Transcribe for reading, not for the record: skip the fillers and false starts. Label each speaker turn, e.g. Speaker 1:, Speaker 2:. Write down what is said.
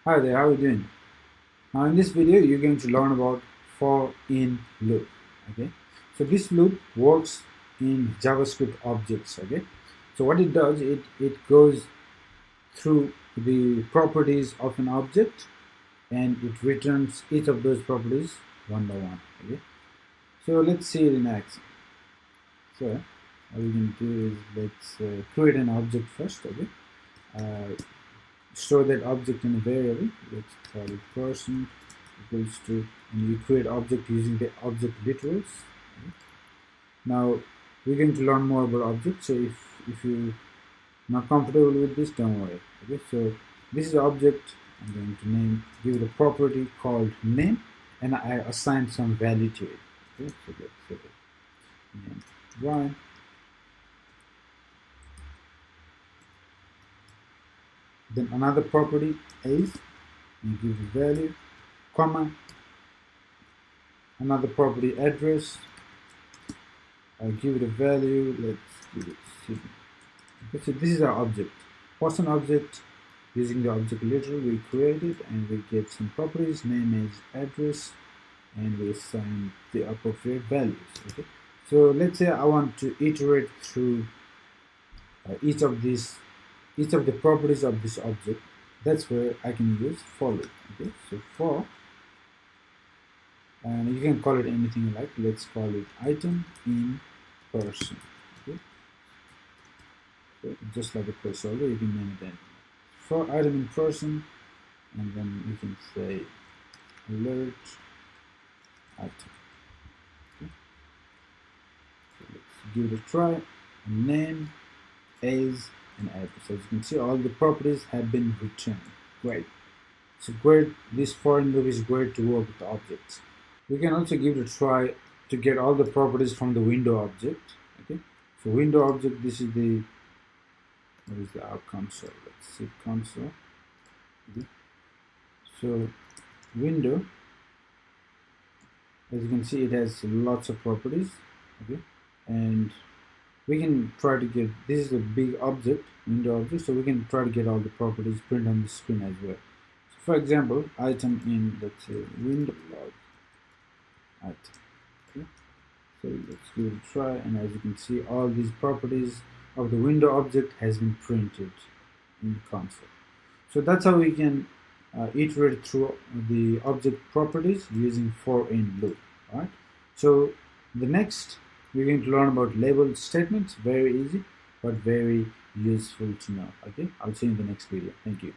Speaker 1: Hi there, how are you doing? Now in this video you're going to learn about for in loop. Okay, so this loop works in JavaScript objects. Okay, so what it does, it goes through the properties of an object and it returns each of those properties one by one. Okay, so let's see it in action. So what we can do is let's create an object first. Okay, store that object in a variable. Let's call it person equals to, and you create object using the object literals. Okay. Now we're going to learn more about objects. So if you're not comfortable with this, don't worry. Okay, so this is the object. I'm going to give it a property called name, and I assign some value to it. Okay, so let's say name Brian. Then another property is, you give the value, comma, another property address. I'll give it a value. Let's give it city. Okay, so this is our object, person object. Using the object literal, we create it and we get some properties. Name is address, and we assign the appropriate values. Okay, so let's say I want to iterate through each of the properties of this object. That's where I can use for loop. Okay, so for, and you can call it anything you like. Let's call it item in person. Okay, so just like a placeholder, you can name it anything. For item in person, and then you can say alert item. Okay, so let's give it a try. Name, age, and address. As you can see, all the properties have been returned. Great. So great. This for in loop is great to work with objects. We can also give it a try to get all the properties from the window object. Okay, so window object, this is the, what is our console? Let's see console. Okay. So window, as you can see, it has lots of properties. Okay, and we can try to get, this is a big object, window object, so we can try to get all the properties print on the screen as well. So for example, item in, let's say window log item. Okay, so let's give it a try, and as you can see, all these properties of the window object has been printed in the console. So that's how we can iterate through the object properties using for in loop. All right, so the next we're going to learn about label statements. Very easy but very useful to know. Okay, I'll see you in the next video. Thank you.